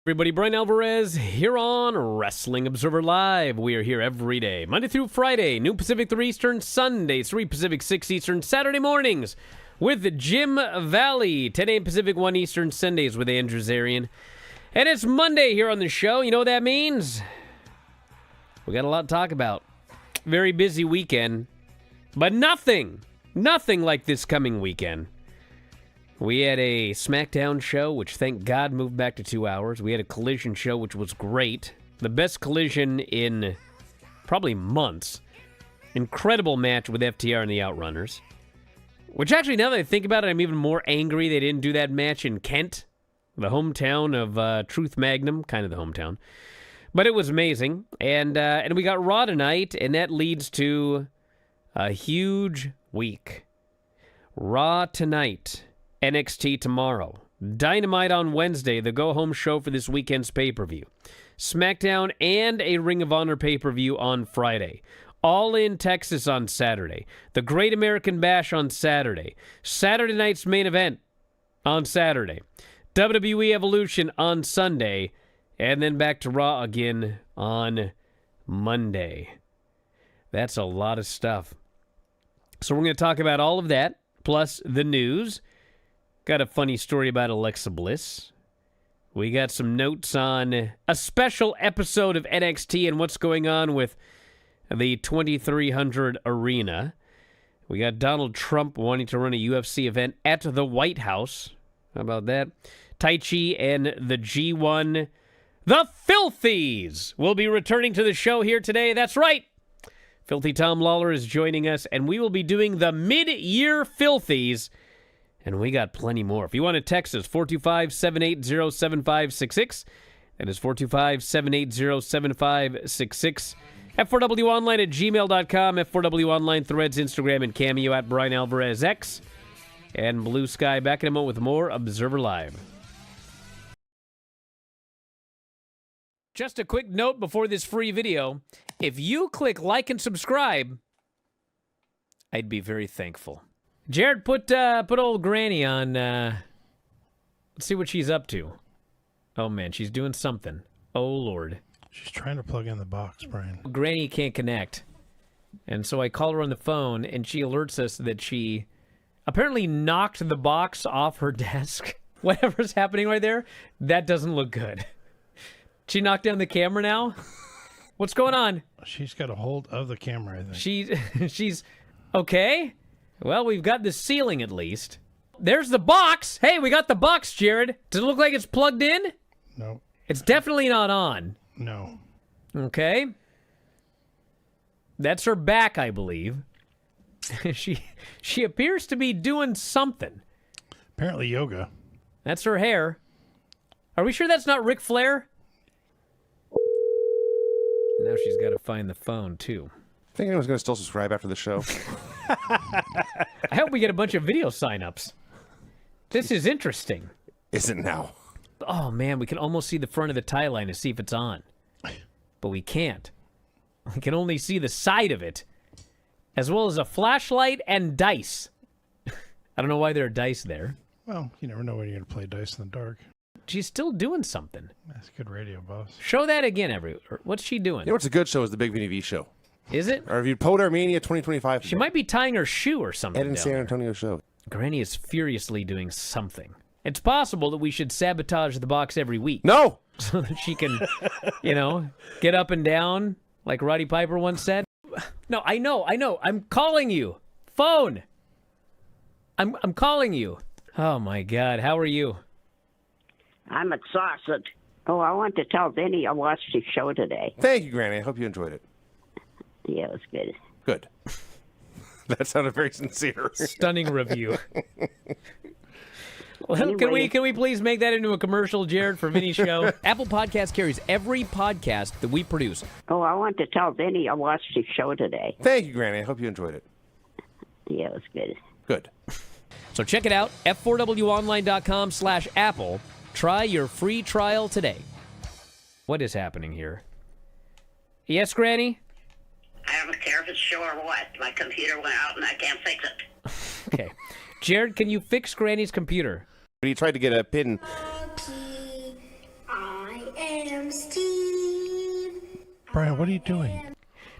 Everybody, Bryan Alvarez here on Wrestling Observer Live. We are here every day, Monday through Friday, noon Pacific, 3 Eastern, Sunday, 3 Pacific, 6 Eastern, Saturday mornings with Jim Valley, 10 a.m. Pacific, 1 Eastern, Sundays with Andrew Zarian. And it's Monday here on the show. You know what that means? We got a lot to talk about. Very busy weekend, but nothing like this coming weekend. We had a SmackDown show, which thank God moved back to 2 hours. We had a Collision show, which was great. The best Collision in probably months. Incredible match with FTR and the Outrunners. Which actually, now that I think about it, I'm even more angry they didn't do that match in Kent, the hometown of Truth Magnum, kind of the hometown. But it was amazing. And we got Raw tonight, and that leads to a huge week. Raw tonight. NXT tomorrow. Dynamite on Wednesday, the go-home show for this weekend's pay-per-view. SmackDown and a Ring of Honor pay-per-view on Friday. All in Texas on Saturday. The Great American Bash on Saturday. Saturday night's main event on Saturday. WWE Evolution on Sunday. And then back to Raw again on Monday. That's a lot of stuff. So we're going to talk about all of that, plus the news. Got a funny story about Alexa Bliss. We got some notes on a special episode of NXT and what's going on with the 2300 Arena. We got Donald Trump wanting to run a UFC event at the White House. How about that? Tai Chi and the G1. The Filthies will be returning to the show here today. That's right. Filthy Tom Lawler is joining us, and we will be doing the mid-year Filthies. And we got plenty more. If you want to text us, 425-780-7566. That is 425-780-7566. F4WOnline at gmail.com. F4W Online, Threads, Instagram, and Cameo at Bryan Alvarez X. And Blue Sky. Back in a moment with more Observer Live. Just a quick note before this free video. If you click like and subscribe, I'd be very thankful. Jared, put old Granny on, let's see what she's up to. Oh, man, she's doing something. Oh, Lord. She's trying to plug in the box, Brian. Granny can't connect. And so I call her on the phone, and she alerts us that she apparently knocked the box off her desk. Whatever's happening right there, that doesn't look good. She knocked down the camera now? What's going on? She's got a hold of the camera, I think. She's okay. Well, we've got the ceiling at least. There's the box. Hey, we got the box, Jared. Does it look like it's plugged in? No. It's definitely not on. No. Okay. That's her back, I believe. She appears to be doing something. Apparently yoga. That's her hair. Are we sure that's not Ric Flair? Now she's got to find the phone, too. Think anyone's going to still subscribe after the show? I hope we get a bunch of video signups. This is interesting. Is it now? Oh, man, we can almost see the front of the tie line to see if it's on. But we can't. We can only see the side of it, as well as a flashlight and dice. I don't know why there are dice there. Well, you never know when you're going to play dice in the dark. She's still doing something. That's good radio, boss. Show that again, what's she doing? You know what's a good show is the Big VV show. Is it? Or if you Pod Armenia 2025. She might be tying her shoe or something. Ed and San Antonio show. Granny is furiously doing something. It's possible that we should sabotage the box every week. No! So that she can, get up and down, like Roddy Piper once said. No, I know. I'm calling you. Phone. I'm calling you. Oh, my God. How are you? I'm exhausted. Oh, I want to tell Vinny I watched his show today. Thank you, Granny. I hope you enjoyed it. Yeah, it was good. Good. That sounded very sincere. Stunning review. Well, Anyway. can we please make that into a commercial, Jared, for Vinny's show? Apple Podcast carries every podcast that we produce. Oh, I want to tell Vinny I watched his show today. Thank you, Granny. I hope you enjoyed it. Yeah, it was good. Good. So check it out, f4wonline.com/Apple. Try your free trial today. What is happening here? Yes, Granny? I don't care if it's show or what. My computer went out and I can't fix it. Okay. Jared, can you fix Granny's computer? But he tried to get a pin. T-I Brian, what are you doing?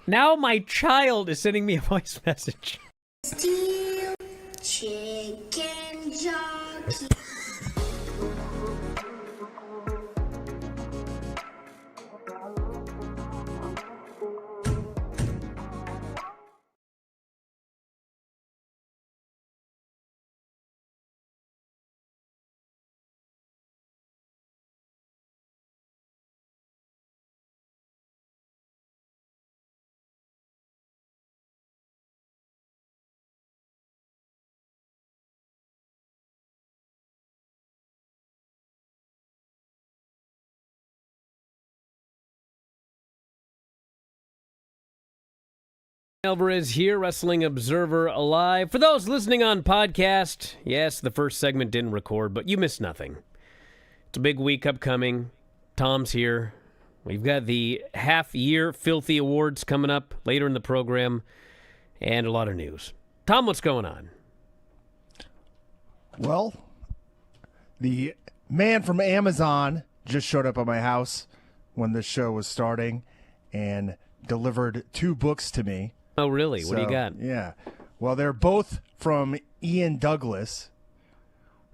Now my child is sending me a voice message. Steel chicken jockey. Alvarez here, Wrestling Observer Live. For those listening on podcast, yes, the first segment didn't record, but you missed nothing. It's a big week upcoming. Tom's here. We've got the half-year Filthy Awards coming up later in the program, and a lot of news. Tom, what's going on? Well, the man from Amazon just showed up at my house when the show was starting and delivered 2 books to me. Oh, really? What do you got? Yeah. Well, they're both from Ian Douglas,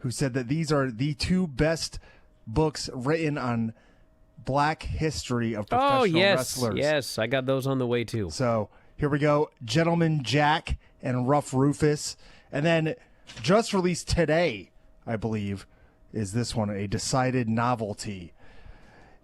who said that these are the 2 best books written on black history of professional wrestlers. Yes, I got those on the way, too. So here we go. Gentleman Jack and Rough Rufus. And then just released today, I believe, is this one, a decided novelty.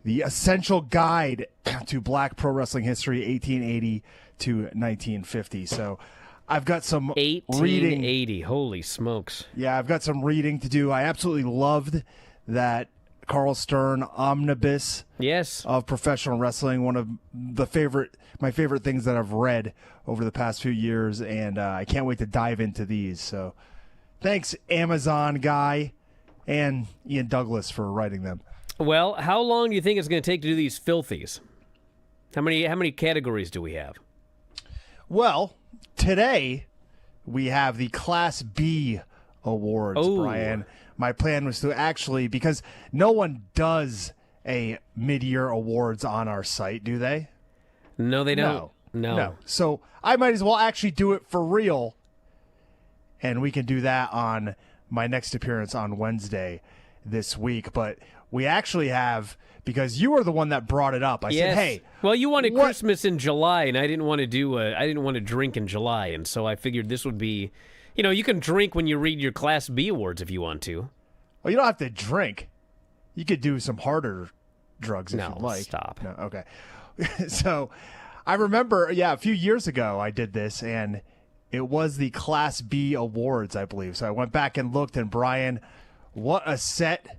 The Essential Guide to Black Pro Wrestling History, 1880 to 1950. So I've got some 1880. reading. Holy smokes. Yeah, I've got some reading to do. I absolutely loved that Carl Stern omnibus Yes. of professional wrestling. One of my favorite things that I've read over the past few years, and I can't wait to dive into these. So thanks, Amazon guy and Ian Douglas, for writing them. Well, how long do you think it's going to take to do these filthies? How many categories do we have? Well, today we have the Class B awards, Oh. Brian. My plan was to actually, because no one does a mid-year awards on our site, do they? No, they don't. No. So I might as well actually do it for real, and we can do that on my next appearance on Wednesday this week. But we actually have, because you were the one that brought it up. I Yes. said, hey. Well, you wanted what- Christmas in July, and I didn't want to drink in July, and so I figured this would be, you can drink when you read your Class B awards if you want to. Well, you don't have to drink. You could do some harder drugs if No, you'd like. stop. No, okay. So I remember, a few years ago I did this, and it was the Class B awards, I believe. So I went back and looked, and Brian, what a set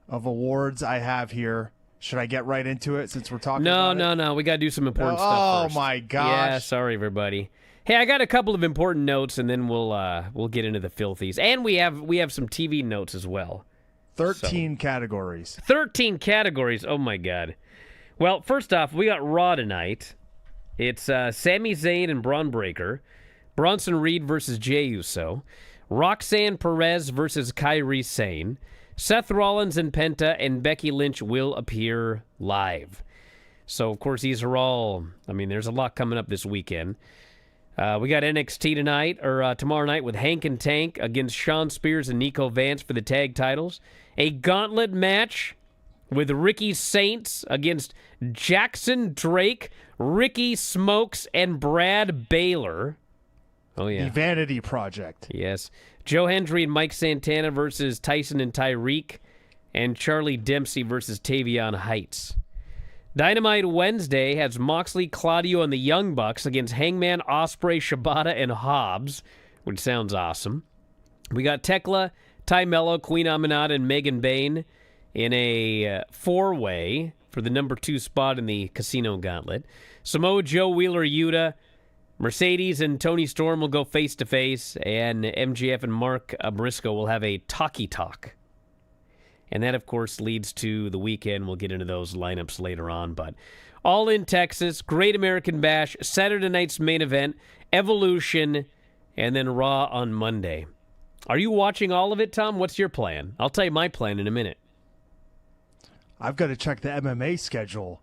of awards I have here. Should I get right into it since we're talking about it? No. We got to do some important stuff first. Oh, my gosh. Yeah, sorry, everybody. Hey, I got a couple of important notes, and then we'll get into the filthies. And we have some TV notes as well. 13 categories. 13 categories. Oh, my God. Well, first off, we got Raw tonight. It's Sami Zayn and Braun Breaker. Bronson Reed versus Jey Uso. Roxanne Perez versus Kairi Sane. Seth Rollins and Penta and Becky Lynch will appear live. So, of course, these are all, there's a lot coming up this weekend. We got NXT tomorrow night with Hank and Tank against Shawn Spears and Nico Vance for the tag titles. A gauntlet match with Ricky Saints against Jackson Drake, Ricky Smokes, and Brad Baylor. Oh, yeah. The Vanity Project. Yes. Joe Hendry and Mike Santana versus Tyson and Tyreek, and Charlie Dempsey versus Tavion Heights. Dynamite Wednesday has Moxley, Claudio, and the Young Bucks against Hangman, Ospreay, Shibata, and Hobbs, which sounds awesome. We got Tekla, Ty Mello, Queen Aminata, and Megan Bain in a four-way for the number 2 spot in the Casino Gauntlet. Samoa Joe, Wheeler Yuta, Mercedes and Tony Storm will go face-to-face, and MJF and Mark Briscoe will have a talkie-talk. And that, of course, leads to the weekend. We'll get into those lineups later on. But all in Texas, Great American Bash, Saturday night's main event, Evolution, and then Raw on Monday. Are you watching all of it, Tom? What's your plan? I'll tell you my plan in a minute. I've got to check the MMA schedule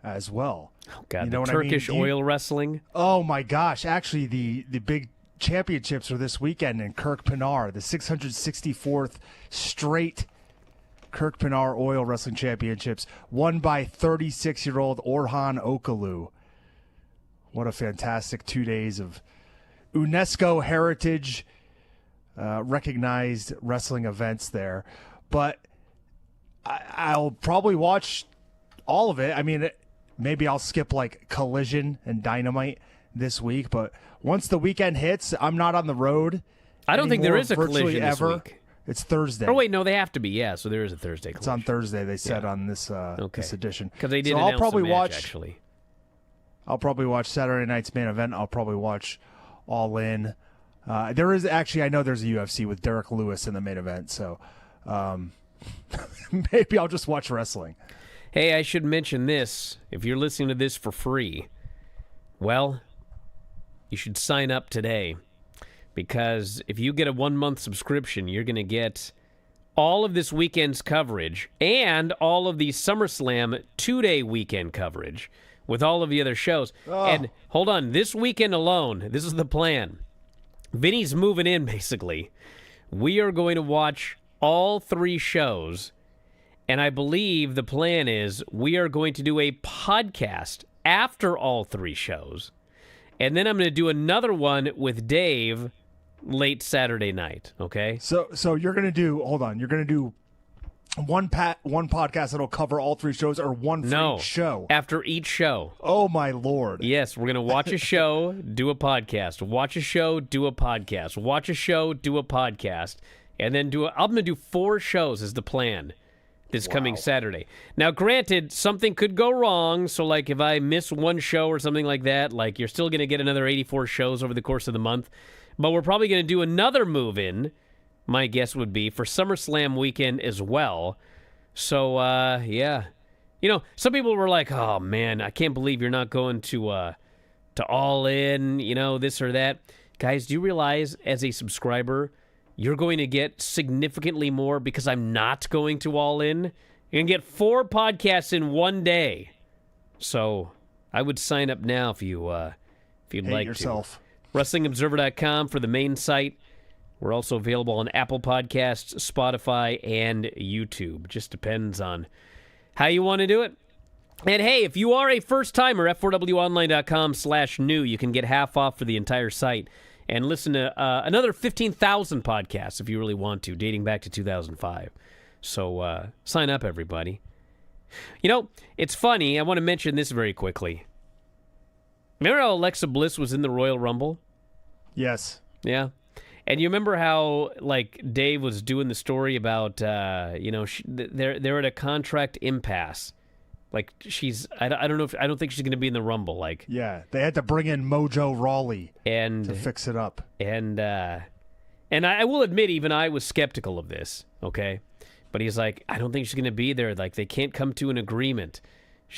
as well. Oh, God, You the know what I mean? Turkish oil wrestling. Oh my gosh! Actually, the big championships are this weekend in Kirk Pinar, the 664th straight Kirk Pinar Oil Wrestling Championships, won by 36-year-old Orhan Okalu. What a fantastic 2 days of UNESCO heritage recognized wrestling events there. But I'll probably watch all of it. I mean, maybe I'll skip like Collision and Dynamite this week, but once the weekend hits, I'm not on the road. I don't think there anymore, is a virtually Collision this ever. week. It's Thursday. Oh, wait, no, they have to be. Yeah, so there is a Thursday It's Collision. on Thursday. They said on this this edition. Because they did so announce I'll probably the match, watch. actually. I'll probably watch Saturday night's main event. I'll probably watch All In. There is actually, I know there's a UFC with Derek Lewis in the main event, so maybe I'll just watch wrestling. Hey, I should mention this. If you're listening to this for free, well, you should sign up today. Because if you get a 1-month subscription, you're going to get all of this weekend's coverage and all of the SummerSlam 2-day weekend coverage with all of the other shows. Oh. And hold on, this weekend alone, this is the plan. Vinny's moving in, basically. We are going to watch all 3 shows, and I believe the plan is we are going to do a podcast after all 3 shows, and then I'm going to do another one with Dave late Saturday night, okay? So you're gonna do. Hold on. You're gonna do one podcast that'll cover all 3 shows, or one for each show. After each show. Oh my lord! Yes, we're going to watch a show, do a podcast. Watch a show, do a podcast. Watch a show, do a podcast. And then I'm going to do 4 shows is the plan this coming Saturday. Now, granted, something could go wrong. So, like, if I miss one show or something like that, like, you're still going to get another 84 shows over the course of the month. But we're probably going to do another move-in, my guess would be, for SummerSlam weekend as well. So, yeah. You know, some people were like, oh, man, I can't believe you're not going to All In, you know, this or that. Guys, do you realize as a subscriber, you're going to get significantly more because I'm not going to All In? You're going to get 4 podcasts in one day. So I would sign up now if you'd Hate like yourself. to. WrestlingObserver.com for the main site. We're also available on Apple Podcasts, Spotify, and YouTube. Just depends on how you want to do it. And hey, if you are a first-timer, f4wonline.com/new, you can get half off for the entire site and listen to another 15,000 podcasts if you really want to, dating back to 2005. So sign up, everybody. You know, it's funny. I want to mention this very quickly. Remember how Alexa Bliss was in the Royal Rumble? Yes. Yeah. And you remember how, like, Dave was doing the story about, you know, they're at a contract impasse. Like, I don't think she's going to be in the Rumble. Like, Yeah, they had to bring in Mojo Rawley to fix it up. And I will admit, even I was skeptical of this, okay? But he's like, I don't think she's going to be there. Like, they can't come to an agreement.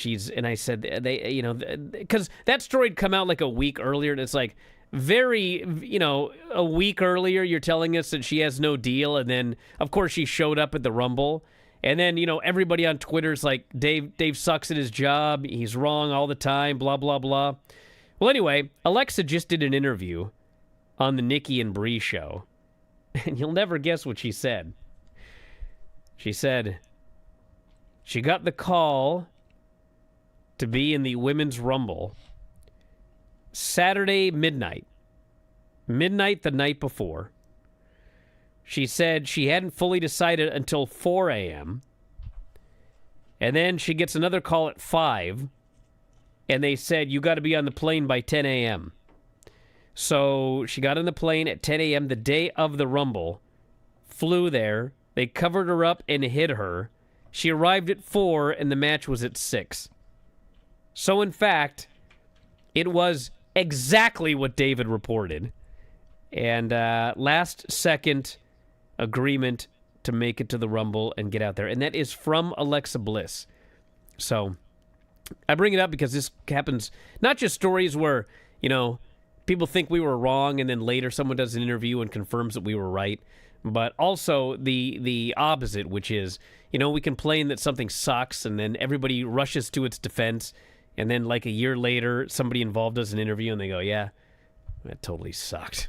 And I said, you know, because that story had come out like a week earlier, and it's like, very, you know, a week earlier, you're telling us that she has no deal, and then, of course, she showed up at the Rumble, and then, you know, everybody on Twitter's like, Dave sucks at his job, he's wrong all the time, blah, blah, blah. Well, anyway, Alexa just did an interview on the Nikki and Bree show, and you'll never guess what she said. She said she got the call to be in the Women's Rumble Saturday midnight the night before. She said she hadn't fully decided until 4 a.m. And then she gets another call at 5, and they said, you got to be on the plane by 10 a.m. So she got on the plane at 10 a.m. the day of the Rumble, flew there, they covered her up and hid her. She arrived at 4, and the match was at 6. So, in fact, it was exactly what David reported. And last-second agreement to make it to the Rumble and get out there. And that is from Alexa Bliss. So, I bring it up because this happens, not just stories where, you know, people think we were wrong and then later someone does an interview and confirms that we were right, but also the opposite, which is, you know, we complain that something sucks and then everybody rushes to its defense And then like a year later, somebody involved does an interview and they go, yeah, that totally sucked.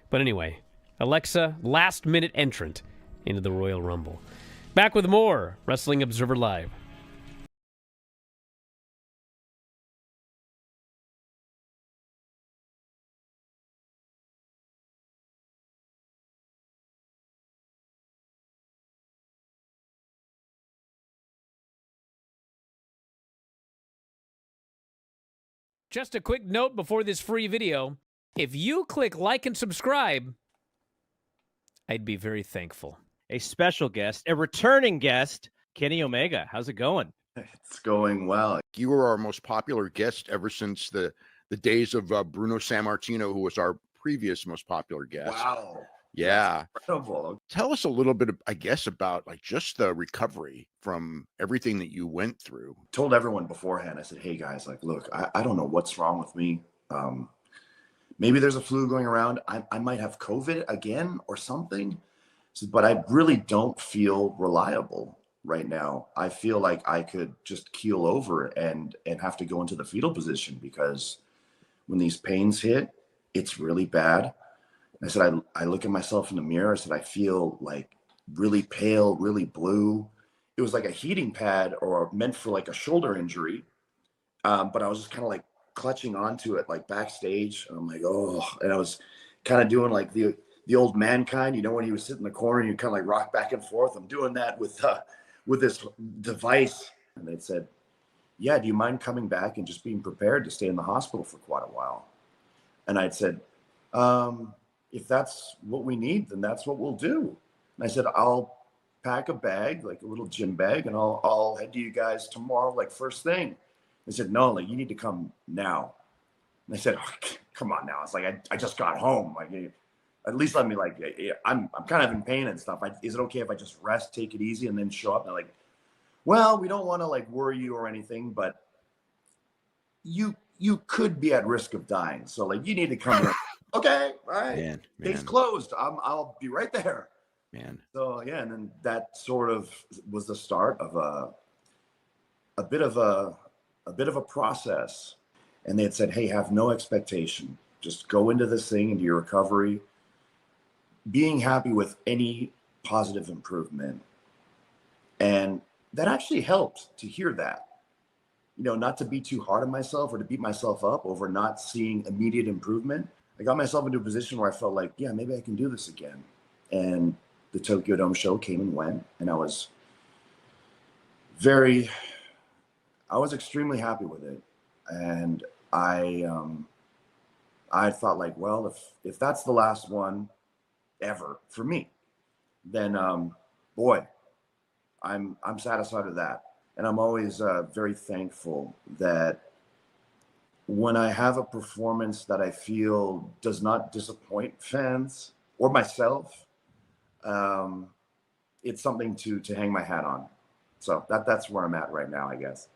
But anyway, Alexa, last-minute entrant into the Royal Rumble. Back with more Wrestling Observer Live. Just a quick note before this free video. If you click like and subscribe, I'd be very thankful. A special guest, a returning guest, Kenny Omega. How's it going? It's going well. You were our most popular guest ever since the days of Bruno Sammartino, who was our previous most popular guest. Wow. Yeah. That's incredible. Tell us a little bit, I guess, about like just the recovery from everything that you went through. Told everyone beforehand, I said, hey guys, like, look, I don't know what's wrong with me. Maybe there's a flu going around. I might have COVID again or something, but I really don't feel reliable right now. I feel like I could just keel over and have to go into the fetal position, because when these pains hit, it's really bad. I said, I look at myself in the mirror. I said, I feel like really pale, really blue. It was like a heating pad or meant for like a shoulder injury. But I was just kind of like clutching onto it, like backstage. And I'm like, oh, and I was kind of doing like the old Mankind, you know, when he was sitting in the corner and you kind of like rock back and forth. I'm doing that with this device. And they said, yeah, do you mind coming back and just being prepared to stay in the hospital for quite a while? And I'd said, if that's what we need, then that's what we'll do. And I said, I'll pack a bag, like a little gym bag, and I'll head to you guys tomorrow, like first thing. They said, no, like you need to come now. And I said, oh, come on now. It's like, I just got home. Like, at least let me, like, I'm kind of in pain and stuff. Is it okay if I just rest, take it easy, and then show up? And they're like, well, we don't want to like worry you or anything, but you could be at risk of dying. So like, you need to come in. Okay, all right. Man. Gate's closed. I'll be right there. Man. So yeah, and then that sort of was the start of a bit of a process. And they had said, hey, have no expectation. Just go into this thing, into your recovery, being happy with any positive improvement. And that actually helped to hear that. You know, not to be too hard on myself or to beat myself up over not seeing immediate improvement. I got myself into a position where I felt like, yeah, maybe I can do this again. And the Tokyo Dome show came and went, and I was extremely happy with it. And I thought like, well, if that's the last one ever for me, then boy, I'm satisfied with that. And I'm always very thankful that when I have a performance that I feel does not disappoint fans or myself, it's something to hang my hat on. So that's where I'm at right now, I guess.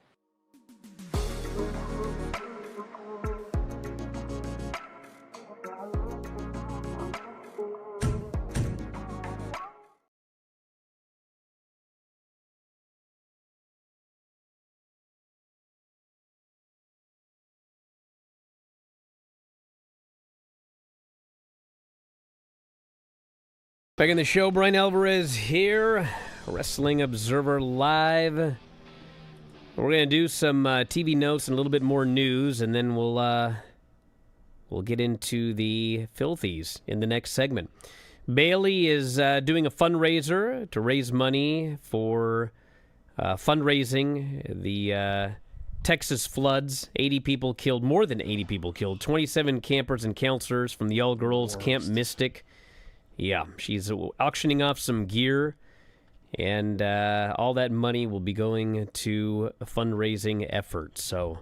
Back in the show, Bryan Alvarez here, Wrestling Observer Live. We're going to do some TV notes and a little bit more news, and then we'll get into the filthies in the next segment. Bailey is doing a fundraiser to raise money for fundraising the Texas floods. 80 people killed, more than 80 people killed, 27 campers and counselors from the all-girls Camp Mystic. Yeah, she's auctioning off some gear, and all that money will be going to a fundraising effort. So,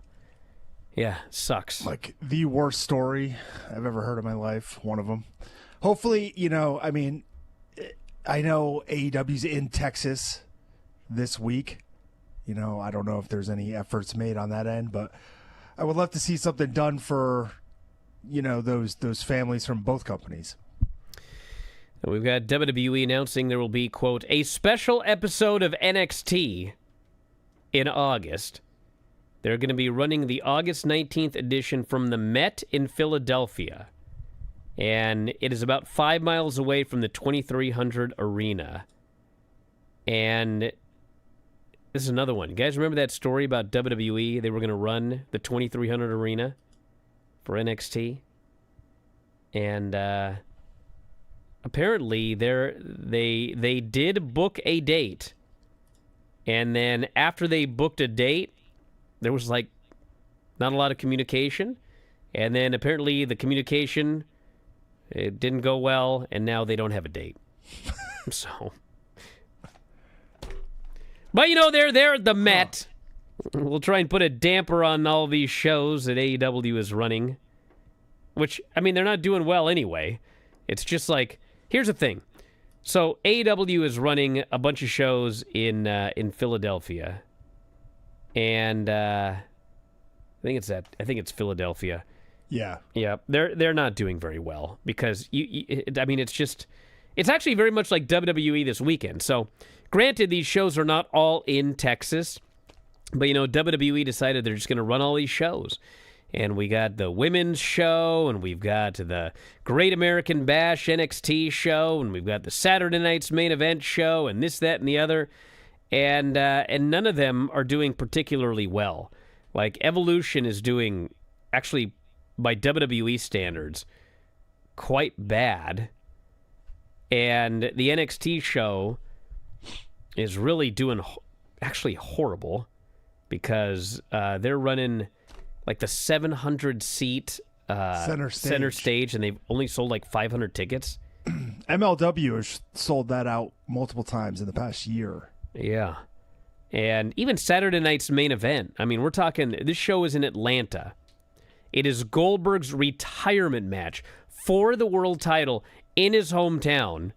yeah, sucks. Like the worst story I've ever heard in my life, one of them. Hopefully, you know, I mean, I know AEW's in Texas this week. You know, I don't know if there's any efforts made on that end, but I would love to see something done for, you know, those families from both companies. We've got WWE announcing there will be, quote, a special episode of NXT in August They're going to be running the August 19th edition from the Met in Philadelphia. And it is about 5 miles away from the 2300 Arena. And this is another one. You guys remember that story about WWE? They were going to run the 2300 Arena for NXT. And apparently they did book a date. And then after they booked a date, there was like not a lot of communication. And then apparently the communication, it didn't go well, and now they don't have a date. So, but they're at the Met. We'll try and put a damper on all these shows that AEW is running. Which, I mean, they're not doing well anyway. It's just like, here's the thing. So AEW is running a bunch of shows in Philadelphia, and I think it's Philadelphia. Yeah. Yeah, they're not doing very well because it's actually very much like WWE this weekend. So, granted, these shows are not all in Texas, but WWE decided they're just going to run all these shows. And we got the women's show, and we've got the Great American Bash NXT show, and we've got the Saturday night's main event show, and this, that, and the other. And none of them are doing particularly well. Like, Evolution is doing, actually, by WWE standards, quite bad. And the NXT show is really doing actually horrible because they're running like the 700-seat center stage, and they've only sold like 500 tickets. MLW has sold that out multiple times in the past year. Yeah. And even Saturday night's main event. I mean, we're talking, this show is in Atlanta. It is Goldberg's retirement match for the world title in his hometown.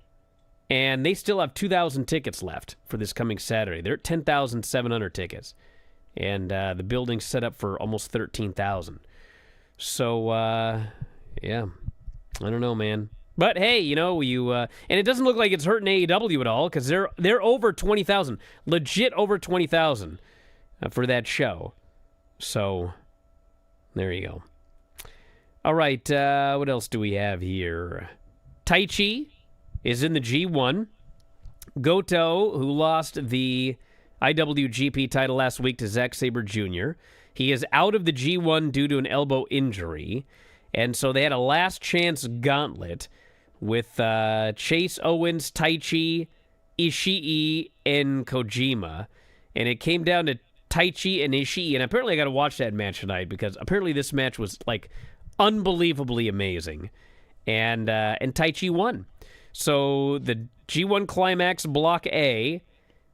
And they still have 2,000 tickets left for this coming Saturday. They're at 10,700 tickets. And the building's set up for almost 13,000. So, yeah. I don't know, man. But hey, and it doesn't look like it's hurting AEW at all because they're over 20,000, legit over 20,000 for that show. So there you go. All right, what else do we have here? Taichi is in the G1. Goto, who lost the IWGP title last week to Zack Sabre Jr., he is out of the G1 due to an elbow injury. And so they had a last chance gauntlet with Chase Owens, Taichi, Ishii, and Kojima. And it came down to Taichi and Ishii. And apparently I got to watch that match tonight because apparently this match was like unbelievably amazing. And Taichi won. So the G1 Climax Block A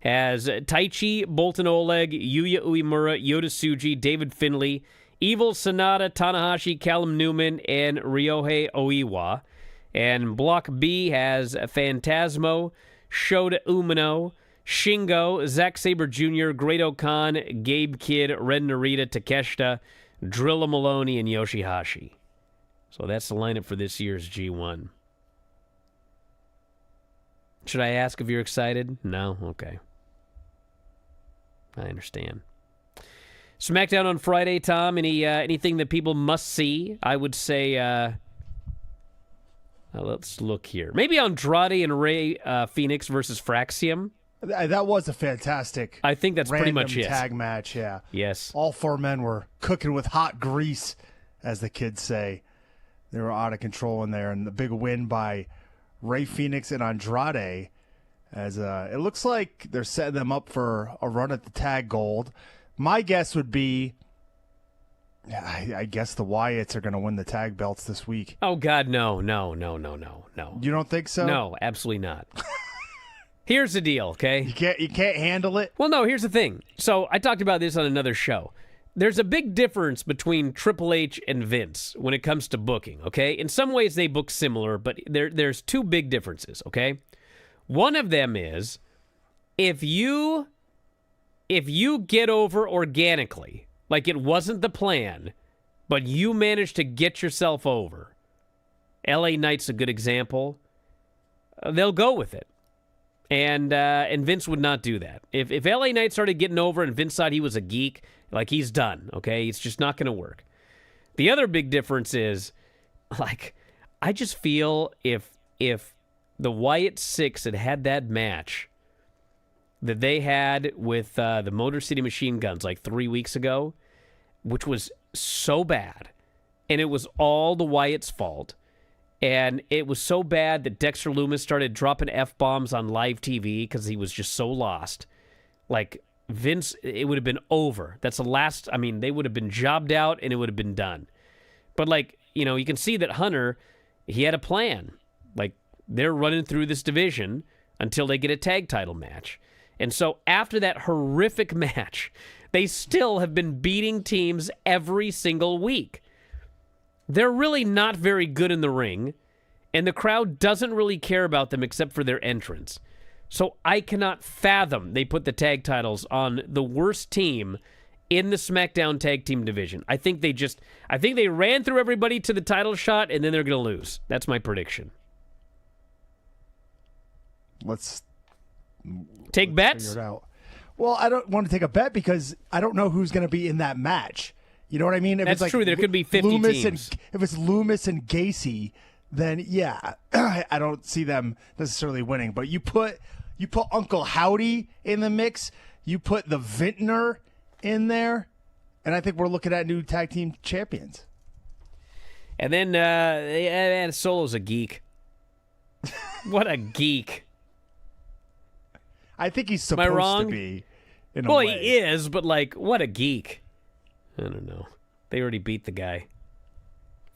has Taichi, Bolton Oleg, Yuya Uemura, Yota Tsuji, David Finlay, Evil Sonata, Tanahashi, Callum Newman, and Ryohei Oiwa. And Block B has Phantasmo, Shota Umino, Shingo, Zack Sabre Jr., Great-O-Khan, Gabe Kidd, Ren Narita, Takeshita, Drilla Maloney, and Yoshihashi. So that's the lineup for this year's G1. Should I ask if you're excited? No? Okay. I understand. SmackDown on Friday, Tom. Anything that people must see? I would say, let's look here. Maybe Andrade and Rey Fenix versus Fraxium. That was a fantastic. I think that's pretty much it. Tag match. Yeah. Yes. All four men were cooking with hot grease, as the kids say. They were out of control in there, and the big win by Rey Fenix and Andrade. As it looks like they're setting them up for a run at the tag gold. My guess would be, I guess the Wyatts are going to win the tag belts this week. Oh, God, no. You don't think so? No, absolutely not. Here's the deal, okay? You can't handle it? Well, no, here's the thing. So I talked about this on another show. There's a big difference between Triple H and Vince when it comes to booking, okay? In some ways they book similar, but there's two big differences, okay? One of them is if you get over organically, like it wasn't the plan, but you managed to get yourself over. LA Knight's a good example. They'll go with it. And Vince would not do that. If LA Knight started getting over and Vince thought he was a geek, Like, he's done, okay? It's just not going to work. The other big difference is, like, I just feel if the Wyatt Six had that match that they had with the Motor City Machine Guns like 3 weeks ago, which was so bad, and it was all the Wyatt's fault, and it was so bad that Dexter Lumis started dropping F-bombs on live TV because he was just so lost. Like, Vince, it would have been over. That's the last, I mean, they would have been jobbed out, and it would have been done. But, like, you know, you can see that Hunter, he had a plan. Like, they're running through this division until they get a tag title match. And so after that horrific match, they still have been beating teams every single week. They're really not very good in the ring, and the crowd doesn't really care about them except for their entrance. So I cannot fathom they put the tag titles on the worst team in the SmackDown tag team division. I think they ran through everybody to the title shot, and then they're going to lose. That's my prediction. Let's take bets. Figure it out. Well, I don't want to take a bet because I don't know who's going to be in that match. You know what I mean? If That's it's like true. There could be 50 Loomis teams. If it's Loomis and Gacy, then yeah, I don't see them necessarily winning. But you put Uncle Howdy in the mix, you put the Vintner in there, and I think we're looking at new tag team champions. And then Solo's a geek. What a geek. I think he's Am I supposed wrong? to be. In a Well, way. he is, but like, what a geek. I don't know. They already beat the guy.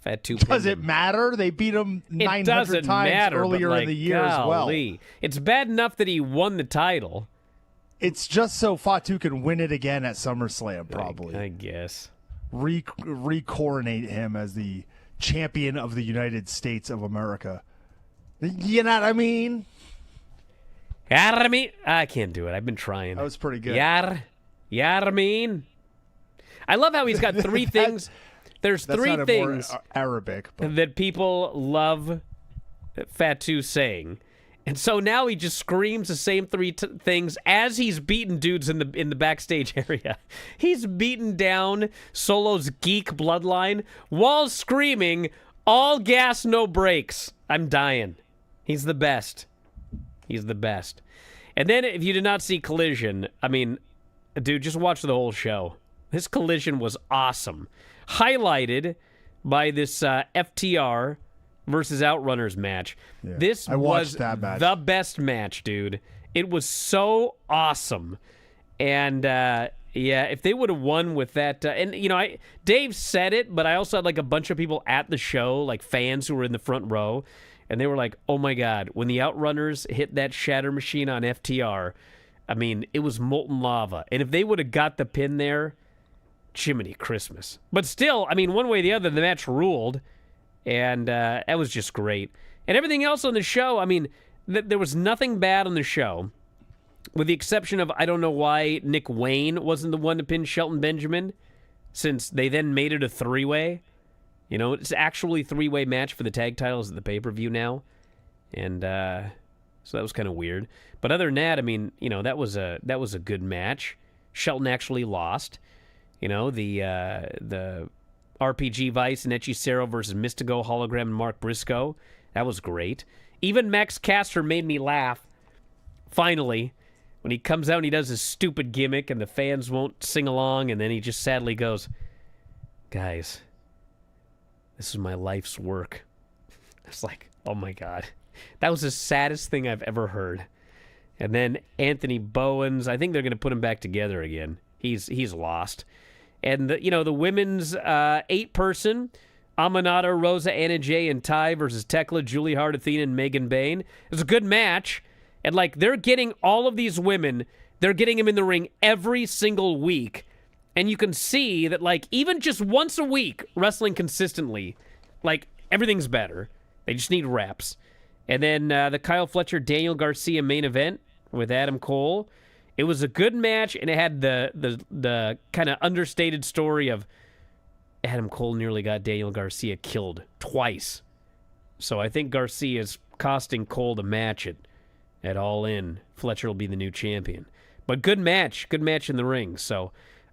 Fat Two. Does it matter? They beat him 900 times earlier in the year as well. It's bad enough that he won the title. It's just so Fatu can win it again at SummerSlam, probably. I guess. Recoronate him as the champion of the United States of America. You know what I mean? I can't do it. I've been trying. That was pretty good. Yarmin. I love how he's got three things. There's three things more Arabic that people love Fatu saying. And so now he just screams the same three things as he's beating dudes in the backstage area. He's beating down Solo's geek bloodline while screaming, "All gas, no brakes." I'm dying. He's the best. He's the best. And then if you did not see Collision, I mean, dude, just watch the whole show. This Collision was awesome. Highlighted by this FTR versus Outrunners match. Yeah, This I was watched that match. the best match, dude. It was so awesome. And, yeah, if they would have won with that, and, you know, Dave said it, but I also had, like, a bunch of people at the show, like fans who were in the front row, and they were like, oh, my God, when the Outrunners hit that shatter machine on FTR, I mean, it was molten lava. And if they would have got the pin there, Jiminy Christmas. But still, I mean, one way or the other, the match ruled, and that was just great. And everything else on the show, I mean, there was nothing bad on the show, with the exception of, I don't know why Nick Wayne wasn't the one to pin Shelton Benjamin, since they then made it a three-way. You know, it's actually a three-way match for the tag titles at the pay-per-view now. And so that was kind of weird. But other than that, I mean, you know, that was a good match. Shelton actually lost. You know, the RPG Vice and Hechicero versus Mystico, Hologram, and Mark Briscoe. That was great. Even Max Caster made me laugh, finally, when he comes out and he does his stupid gimmick and the fans won't sing along, and then he just sadly goes, guys, this is my life's work. It's like, oh my God. That was the saddest thing I've ever heard. And then Anthony Bowens, I think they're going to put him back together again. He's lost. And, the women's 8-person, Amanada, Rosa, Anna Jay, and Ty versus Tekla, Julie Hart, Athena, and Megan Bain. It was a good match. And, like, they're getting all of these women, they're getting them in the ring every single week. And you can see that, like, even just once a week, wrestling consistently, like, everything's better. They just need reps. And then the Kyle Fletcher, Daniel Garcia main event with Adam Cole. It was a good match, and it had the kind of understated story of Adam Cole nearly got Daniel Garcia killed twice. So I think Garcia is costing Cole the match at All In. Fletcher will be the new champion. But good match in the ring. So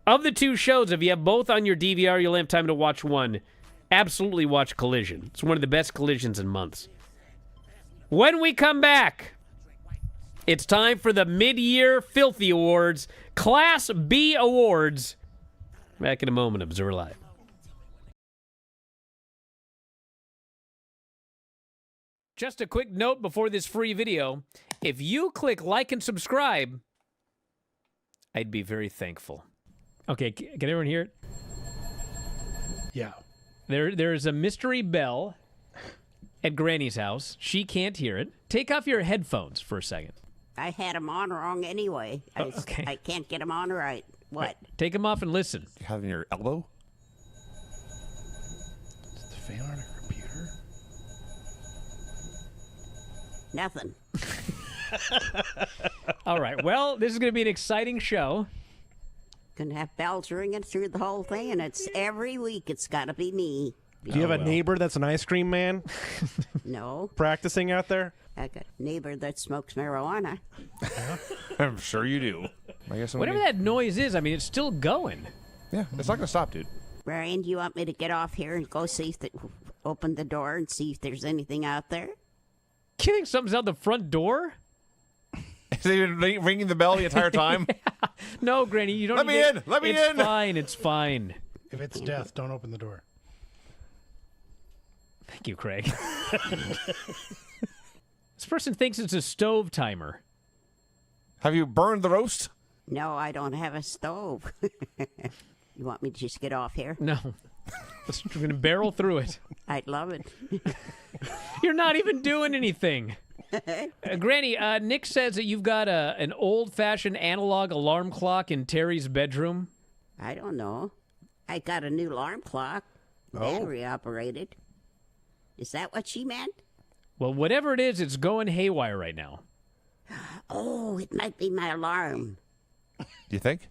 Of the two shows, if you have both on your DVR, you'll have time to watch one. Absolutely watch Collision. It's one of the best collisions in months. When we come back, it's time for the Mid-Year Filthy Awards, Class B Awards. Back in a moment, Observer Live. Just a quick note before this free video. If you click like and subscribe, I'd be very thankful. Okay, can everyone hear it? Yeah. There's a mystery bell at Granny's house. She can't hear it. Take off your headphones for a second. I had them on wrong anyway. Okay. I can't get them on right. What? Take them off and listen. You have it in your elbow? Is the fan on a computer? Nothing. All right. Well, this is going to be an exciting show. Gonna have bells ringing through the whole thing, and it's every week. It's got to be me. Do you have a neighbor that's an ice cream man No, practicing out there? I got a neighbor that smokes marijuana. I'm sure you do. I guess Whatever that noise is, I mean, it's still going. Yeah, it's not going to stop, dude. Brian, do you want me to get off here and go see if open the door and see if there's anything out there? You think something's out the front door? Is he ringing the bell the entire time? No, Granny, you don't. Let me in! Let me in! It's fine. It's fine. If it's death, don't open the door. Thank you, Craig. This person thinks it's a stove timer. Have you burned the roast? No, I don't have a stove. You want me to just get off here? No. We're going to barrel through it. I'd love it. You're not even doing anything. Granny, Nick says that you've got an old-fashioned analog alarm clock in Terry's bedroom. I don't know. I got a new alarm clock. Battery operated. Is that what she meant? Well, whatever it is, it's going haywire right now. Oh, it might be my alarm. Do you think?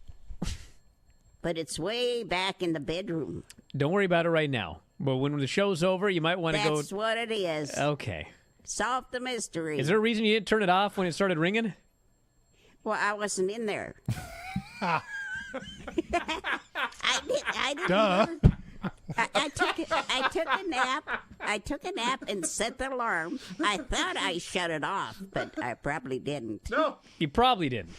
But it's way back in the bedroom. Don't worry about it right now. But when the show's over, you might want to go... That's what it is. Okay. Solve the mystery. Is there a reason you didn't turn it off when it started ringing? Well, I wasn't in there. I didn't. Duh. I took a nap. I took a nap and set the alarm. I thought I shut it off, but I probably didn't. No. You probably didn't.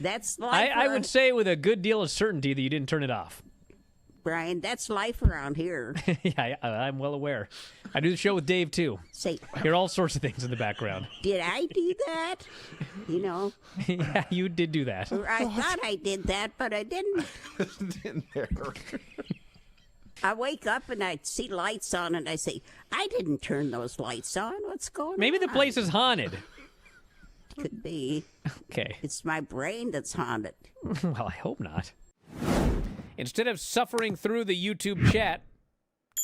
That's life. I would say with a good deal of certainty that you didn't turn it off. Brian, that's life around here. Yeah, I'm well aware. I do the show with Dave, too. Say, Hear all sorts of things in the background. did I do that? You know, Yeah, you did do that. I thought I did that, but I didn't. In there. I wake up and I see lights on, and I say, I didn't turn those lights on. What's going on? Maybe the place is haunted. Could be. Okay. It's my brain that's haunted. Well, I hope not. Instead of suffering through the YouTube chat,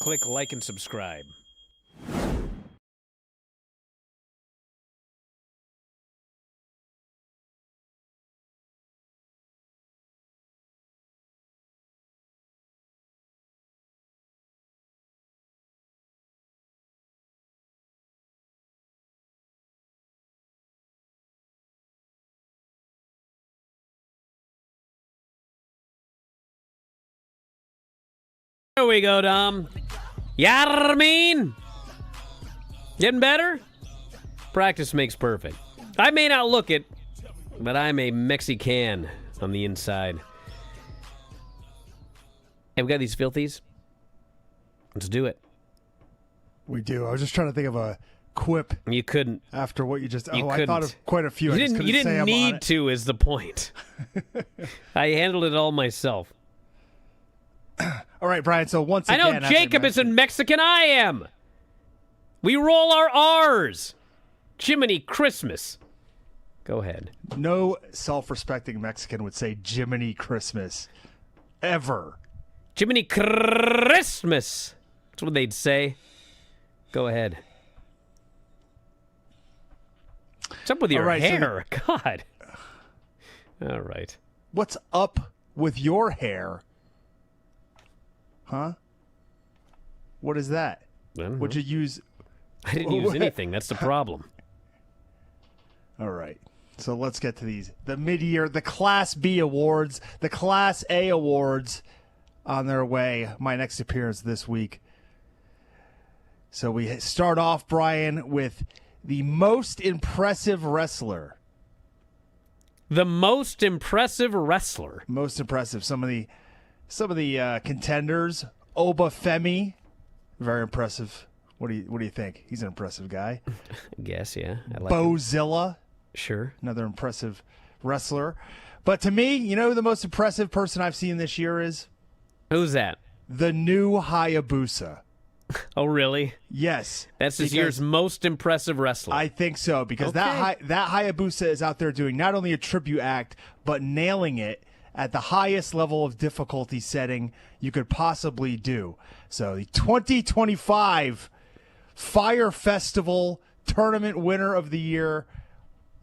click like and subscribe. There we go, Dom. Yarmin! Getting better? Practice makes perfect. I may not look it, but I'm a Mexican on the inside. Hey, we got these filthies. Let's do it. We do. I was just trying to think of a quip You couldn't. after what you just... You I thought of couldn't. quite a few. You I just didn't, couldn't you say didn't I'm on need it. to, is the point. I handled it all myself. All right, Brian, so once I again... know as Jacob mentioned- isn't Mexican, I am. We roll our R's. Jiminy Christmas. Go ahead. No self-respecting Mexican would say Jiminy Christmas. Ever. Jiminy Christmas. That's what they'd say. Go ahead. What's up with your All right, so hair? God. All right. What's up with your hair? Huh? What is that? Would you use... I didn't use anything. That's the problem. All right. So let's get to these. The mid-year, the Class B awards, the Class A awards on their way. My next appearance this week. So we start off, Brian, with the most impressive wrestler. The most impressive wrestler. Most impressive. Some of the contenders. Obafemi, very impressive. What do you think? He's an impressive guy. I guess, yeah. I like Bozilla. Sure. Another impressive wrestler. But to me, you know who the most impressive person I've seen this year is? Who's that? The new Hayabusa. Oh, really? Yes. That's this year's most impressive wrestler. I think so, because that Hayabusa is out there doing not only a tribute act, but nailing it at the highest level of difficulty setting you could possibly do. So the 2025 Fire Festival Tournament winner of the year,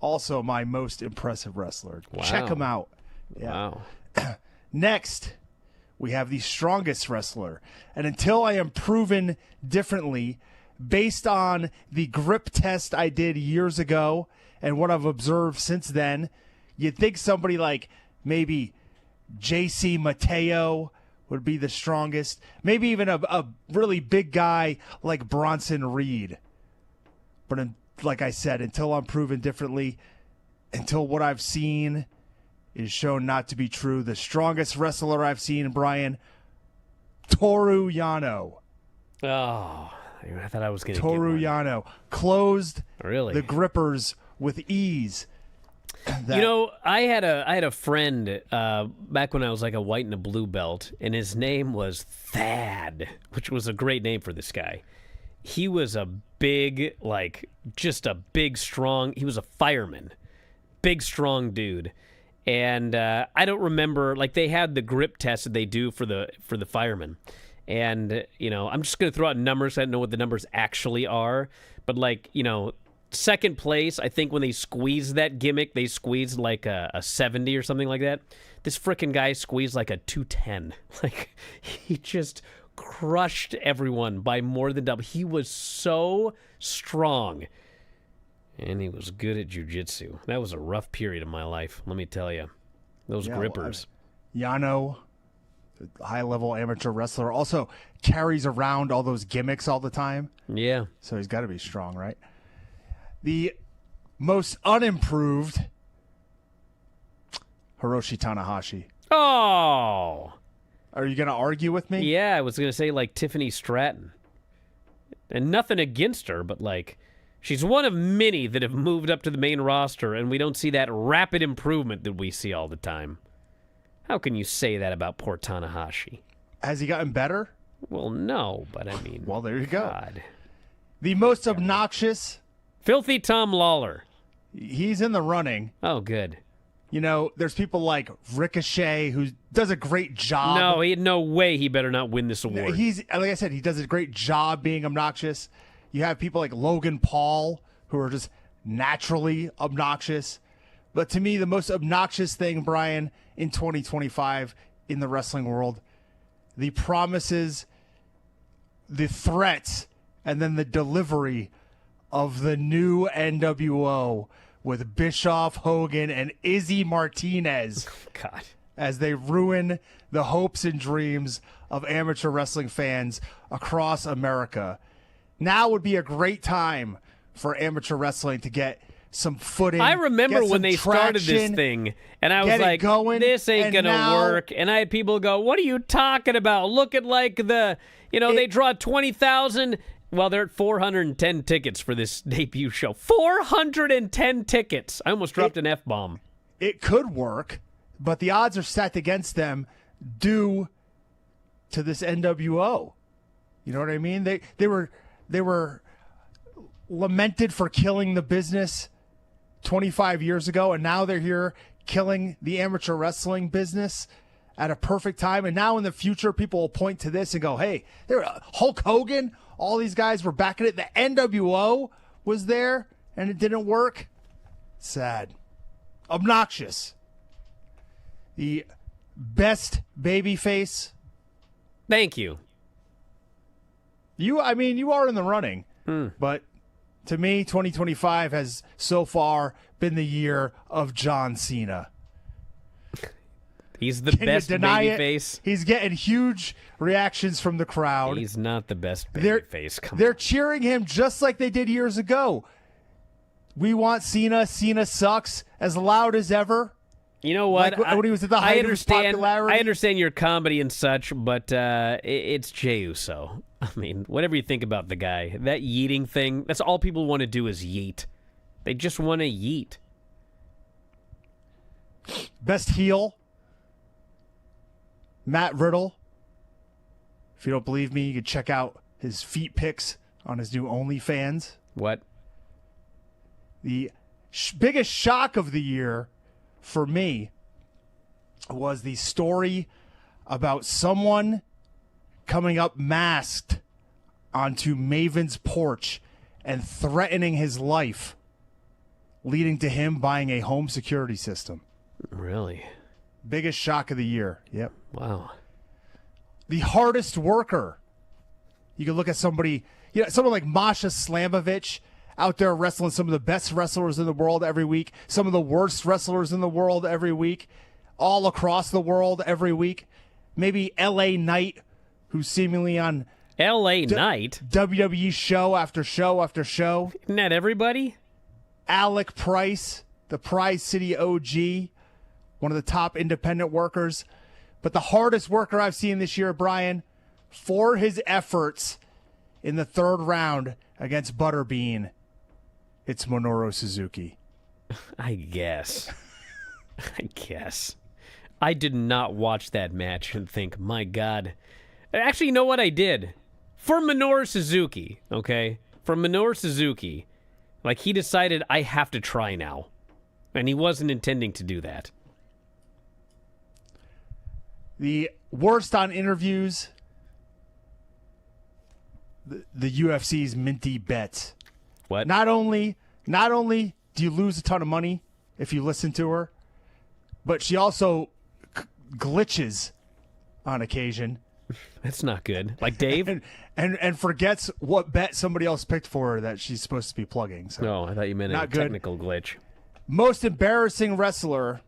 also my most impressive wrestler. Wow. Check him out. Yeah. Wow. Next, we have the strongest wrestler. And until I am proven differently, based on the grip test I did years ago and what I've observed since then, you'd think somebody like maybe JC Mateo would be the strongest. Maybe even a really big guy like Bronson Reed. But like I said, until I'm proven differently, until what I've seen is shown not to be true, the strongest wrestler I've seen, Brian, Toru Yano. Oh, I thought I was going to Toru Yano closed the grippers with ease. You know, I had a friend back when I was like a white and a blue belt, and his name was Thad, which was a great name for this guy. He was a big, just a big, strong. He was a fireman, big, strong dude. And I don't remember, they had the grip test that they do for the firemen. And, I'm just going to throw out numbers. I don't know what the numbers actually are. But, second place, I think when they squeezed that gimmick, they squeezed a 70 or something like that. This frickin' guy squeezed a 210. He just crushed everyone by more than double. He was so strong. And he was good at jiu-jitsu. That was a rough period of my life, let me tell you. Those grippers. Yano, high-level amateur wrestler, also carries around all those gimmicks all the time. Yeah. So he's got to be strong, right? The most unimproved, Hiroshi Tanahashi. Oh! Are you going to argue with me? Yeah, I was going to say Tiffany Stratton. And nothing against her, but she's one of many that have moved up to the main roster, and we don't see that rapid improvement that we see all the time. How can you say that about poor Tanahashi? Has he gotten better? Well, no, but I mean... Well, there you go. God. The most obnoxious... Filthy Tom Lawler. He's in the running. Oh, good. There's people like Ricochet who does a great job. No, he had no way he better not win this award. He's, like I said, he does a great job being obnoxious. You have people like Logan Paul who are just naturally obnoxious. But to me, the most obnoxious thing, Brian, in 2025 in the wrestling world, the promises, the threats, and then the delivery of the new NWO with Bischoff, Hogan, and Izzy Martinez. God. As they ruin the hopes and dreams of amateur wrestling fans across America. Now would be a great time for amateur wrestling to get some footing. I remember when they started this thing, and I was like, this ain't going to work. And I had people go, what are you talking about? Look at they draw 20,000. Well, they're at 410 tickets for this debut show. 410 tickets. I almost dropped an F-bomb. It could work, but the odds are stacked against them due to this NWO. You know what I mean? They were lamented for killing the business 25 years ago, and now they're here killing the amateur wrestling business at a perfect time. And now in the future, people will point to this and go, hey, Hulk Hogan, all these guys were backing it. The NWO was there, and it didn't work. Sad. Obnoxious. The best babyface. Thank you. You are in the running, but To me, 2025 has so far been the year of John Cena. He's the Can you best deny it? babyface. He's getting huge reactions from the crowd. He's not the best They're- babyface. Come They're on. cheering him just like they did years ago. We want Cena. Cena sucks. As loud as ever. You know what? Like when he was at the height of his popularity. I understand your comedy and such, but it's Jey Uso. I mean, whatever you think about the guy, that yeeting thing, that's all people want to do is yeet. They just want to yeet. Best heel, Matt Riddle. If you don't believe me, you can check out his feet pics on his new OnlyFans. What? The biggest shock of the year for me was the story about someone coming up masked onto Maven's porch and threatening his life, leading to him buying a home security system. Really? Biggest shock of the year. Yep. Wow. The hardest worker. You can look at somebody, someone like Masha Slamovich out there wrestling some of the best wrestlers in the world every week, some of the worst wrestlers in the world every week, all across the world every week. Maybe LA Knight, who's seemingly on LA Knight? WWE show after show after show. Isn't that everybody? Alec Price, the Prize City OG, one of the top independent workers. But the hardest worker I've seen this year, Brian, for his efforts in the third round against Butterbean, it's Minoru Suzuki. I guess. I did not watch that match and think, my God. Actually, you know what I did? For Minoru Suzuki, okay? For Minoru Suzuki, like he decided I have to try now. And he wasn't intending to do that. The worst on interviews, the UFC's minty bets. What? Not only do you lose a ton of money if you listen to her, but she also glitches on occasion. That's not good. Like Dave? and forgets what bet somebody else picked for her that she's supposed to be plugging. So No, I thought you meant a not good. technical glitch. Most embarrassing wrestler,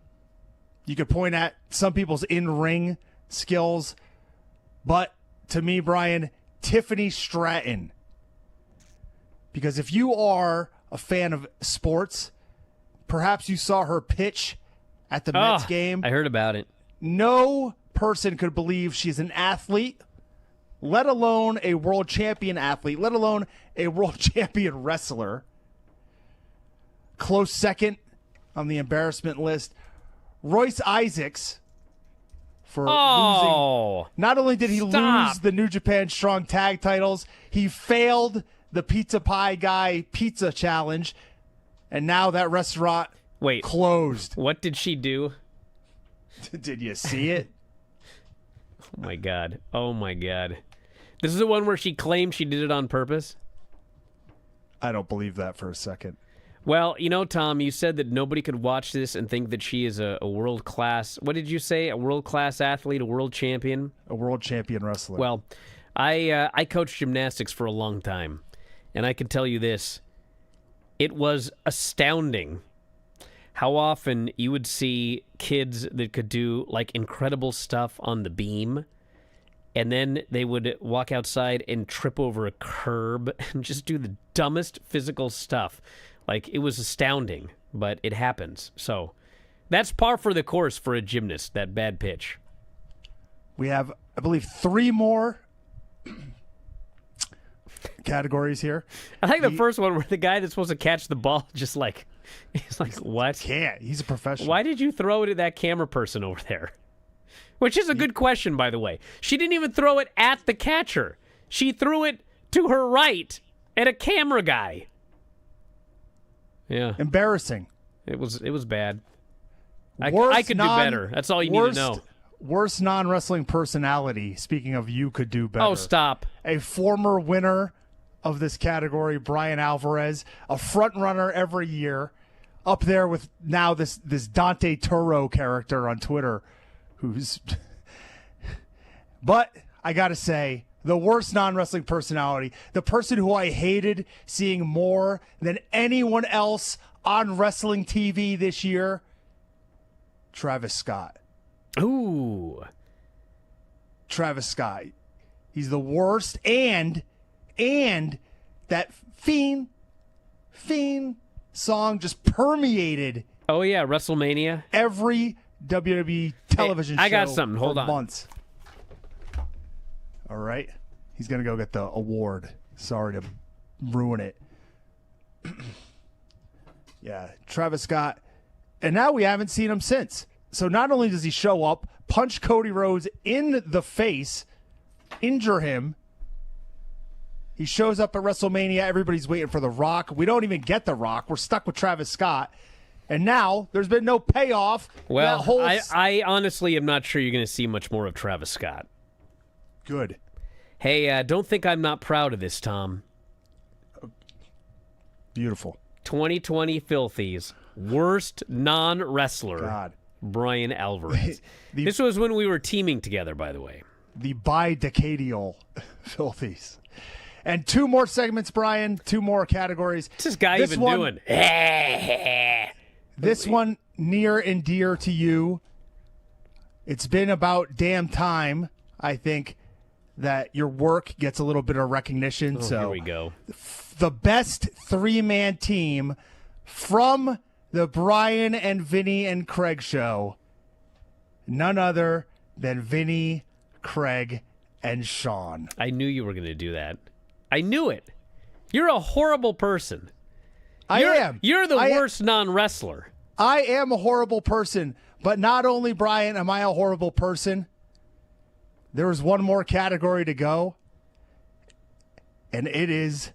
you could point at some people's in-ring skills, but to me, Brian, Tiffany Stratton. Because if you are a fan of sports, perhaps you saw her pitch at the Mets game. I heard about it. No person could believe she's an athlete, let alone a world champion athlete, let alone a world champion wrestler. Close second on the embarrassment list, Royce Isaacs for losing. Not only did he lose the New Japan Strong Tag titles, he failed the Pizza Pie Guy Pizza Challenge, and now that restaurant closed. What did she do? Did you see it? Oh my God. Oh my God. This is the one where she claimed she did it on purpose? I don't believe that for a second. Well, Tom, you said that nobody could watch this and think that she is a world-class... What did you say? A world-class athlete, a world champion? A world champion wrestler. Well, I coached gymnastics for a long time, and I can tell you this. It was astounding how often you would see kids that could do, like, incredible stuff on the beam, and then they would walk outside and trip over a curb and just do the dumbest physical stuff. Like, it was astounding, but it happens. So that's par for the course for a gymnast, that bad pitch. We have, I believe, 3 more categories here. I like the first one where the guy that's supposed to catch the ball just like, he's like, what? Can't. He's a professional. Why did you throw it at that camera person over there? Which is a good question, by the way. She didn't even throw it at the catcher. She threw it to her right at a camera guy. Yeah. Embarrassing. It was bad. I could do better. That's all you need to know. Worst non-wrestling personality, speaking of you could do better. Oh, stop. A former winner of this category, Bryan Alvarez, a front runner every year, up there with now this Dante Turo character on Twitter, who's... But I got to say, the worst non-wrestling personality, the person who I hated seeing more than anyone else on wrestling TV this year, Travis Scott. Ooh. Travis Scott. He's the worst, and that Fiend song just permeated. Oh yeah, WrestleMania. Every WWE television show. I got something. Hold for on. Months. All right. He's going to go get the award. Sorry to ruin it. Yeah, Travis Scott. And now we haven't seen him since. So not only does he show up, punch Cody Rhodes in the face, injure him, he shows up at WrestleMania. Everybody's waiting for The Rock. We don't even get The Rock. We're stuck with Travis Scott. And now there's been no payoff. Well, I honestly am not sure you're going to see much more of Travis Scott. Good. Hey, don't think I'm not proud of this, Tom. Beautiful. 2020 Filthies. Worst non-wrestler. God. Bryan Alvarez. This was when we were teaming together, by the way. The bidecadial Filthies. And 2 more segments, Brian. 2 more categories. What's this guy even doing? This one near and dear to you. It's been about damn time, I think, that your work gets a little bit of recognition. So here we go. The best 3-man team from the Brian and Vinny and Craig show. None other than Vinny, Craig, and Sean. I knew you were going to do that. I knew it. You're a horrible person. I am. You're the worst non-wrestler. I am a horrible person, but not only, Brian, am I a horrible person, there was one more category to go, and it is,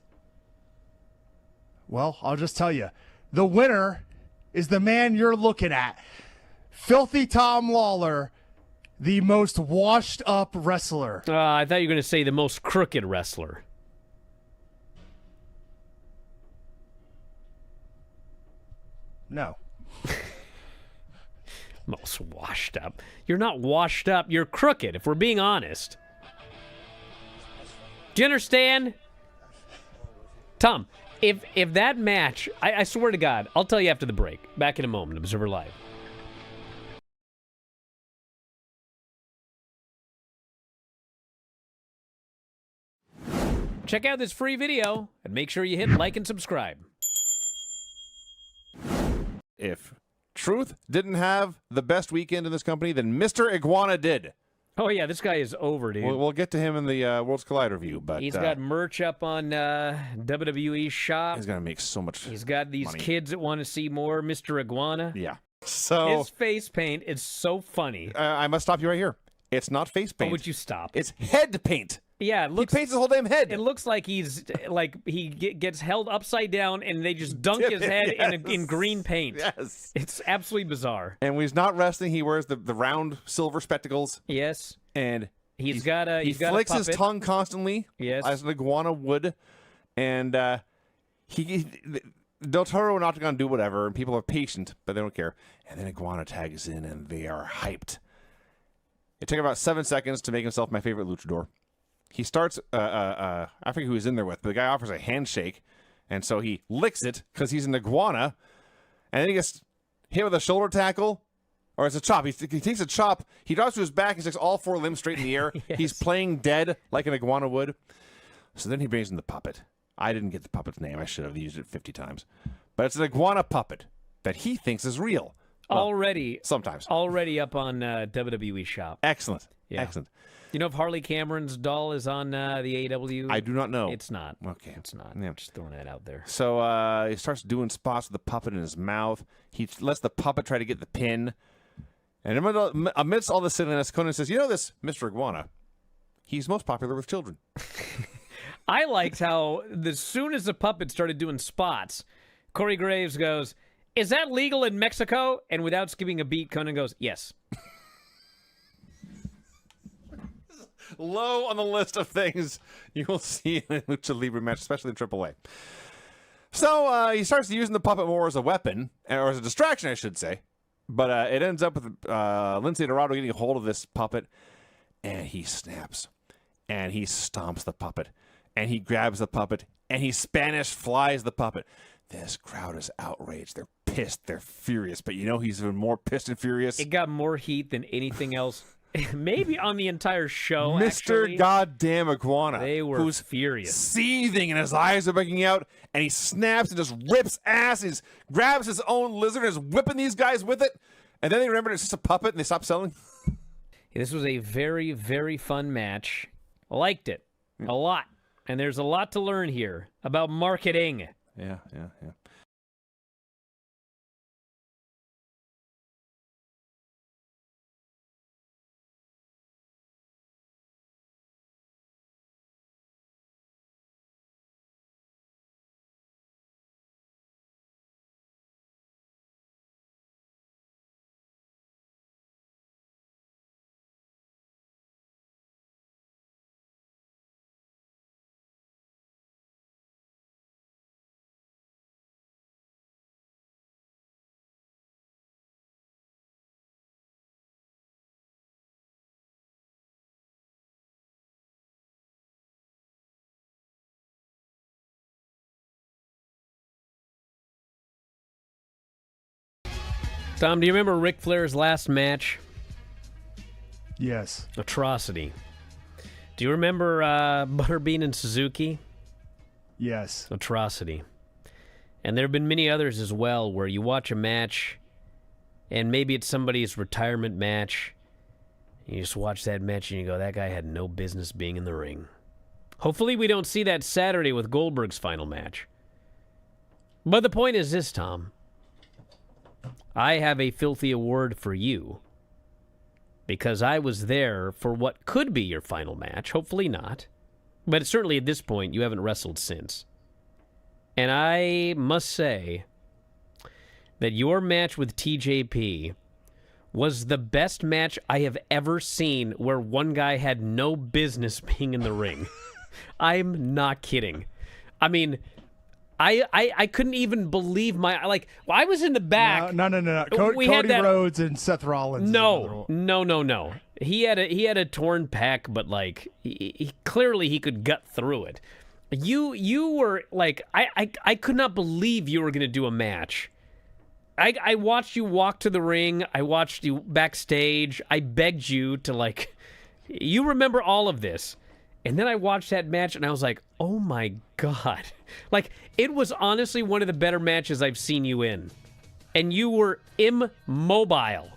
well, I'll just tell you, the winner is the man you're looking at, Filthy Tom Lawler, the most washed-up wrestler. I thought you were going to say the most crooked wrestler. No. Most washed up. You're not washed up. You're crooked, if we're being honest. Do you understand? Tom, if that match, I swear to God, I'll tell you after the break. Back in a moment. Observer Live. Check out this free video and make sure you hit like and subscribe. If Truth didn't have the best weekend in this company, then Mr. Iguana did. Oh, yeah, this guy is over, dude. We'll get to him in the Worlds Collide review, but he's got merch up on WWE shop. He's going to make so much He's got these money. kids that want to see more Mr. Iguana. Yeah. So his face paint is so funny. I must stop you right here. It's not face paint. Oh, would you stop? It's head paint. Yeah, he paints his whole damn head. It looks like he's gets held upside down and they just dunk his head in green paint. Yes. It's absolutely bizarre. And when he's not wrestling, he wears the round silver spectacles. Yes. And he flicks his tongue constantly. Yes. As an iguana would. And Del Toro and Octagon do whatever, and people are patient, but they don't care. And then Iguana tags in, and they are hyped. It took about 7 seconds to make himself my favorite luchador. He starts, I forget who he's in there with, but the guy offers a handshake, and so he licks it because he's an iguana, and then he gets hit with a shoulder tackle, or it's a chop. He takes a chop, he drops to his back, he sticks all 4 limbs straight in the air. Yes. He's playing dead like an iguana would. So then he brings in the puppet. I didn't get the puppet's name. I should have used it 50 times. But it's an iguana puppet that he thinks is real. Well, already up on WWE shop. Excellent. Yeah. Excellent. You know if Harley Cameron's doll is on the AEW? I do not know. It's not. Okay. It's not. Yeah. Just throwing that out there. So he starts doing spots with the puppet in his mouth. He lets the puppet try to get the pin. And amidst all the silliness, Conan says, you know this, Mr. Iguana, he's most popular with children. I liked how as soon as the puppet started doing spots, Corey Graves goes, is that legal in Mexico? And without skipping a beat, Conan goes, yes. Low on the list of things you will see in a Lucha Libre match, especially in AAA. So he starts using the puppet more as a weapon, or as a distraction, I should say. But it ends up with Lindsay Dorado getting a hold of this puppet, and he snaps. and he stomps the puppet, and he grabs the puppet, and he Spanish flies the puppet. This crowd is outraged. They're pissed. They're furious. But you know he's even more pissed and furious? It got more heat than anything else, maybe on the entire show, Mr. actually. Goddamn Iguana. They were who's furious. Seething, and his eyes are breaking out, and he snaps and just rips ass. He grabs his own lizard and is whipping these guys with it. And then they remember it's just a puppet, and they stop selling. This was a very, very fun match. I liked it a lot. And there's a lot to learn here about marketing. Yeah. Tom, do you remember Ric Flair's last match? Yes. Atrocity. Do you remember Butterbean and Suzuki? Yes. Atrocity. And there have been many others as well where you watch a match and maybe it's somebody's retirement match. You just watch that match and you go, that guy had no business being in the ring. Hopefully we don't see that Saturday with Goldberg's final match. But the point is this, Tom. I have a filthy award for you because I was there for what could be your final match. Hopefully not. But certainly at this point, you haven't wrestled since. And I must say that your match with TJP was the best match I have ever seen where one guy had no business being in the ring. I'm not kidding. I mean, I couldn't even believe I was in the back. No. Cody Rhodes and Seth Rollins. No. He had a torn pec, but he clearly he could gut through it. You were I could not believe you were going to do a match. I watched you walk to the ring. I watched you backstage. I begged you to you remember all of this. And then I watched that match and I was like, oh my God. It was honestly one of the better matches I've seen you in. And you were immobile.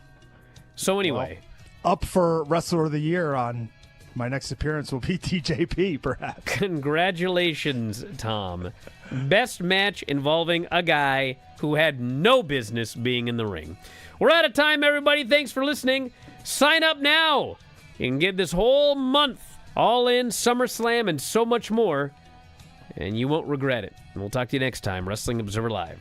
So anyway. Well, up for Wrestler of the Year on my next appearance will be TJP, perhaps. Congratulations, Tom. Best match involving a guy who had no business being in the ring. We're out of time, everybody. Thanks for listening. Sign up now. You can get this whole month all in, SummerSlam, and so much more. And you won't regret it. And we'll talk to you next time. Wrestling Observer Live.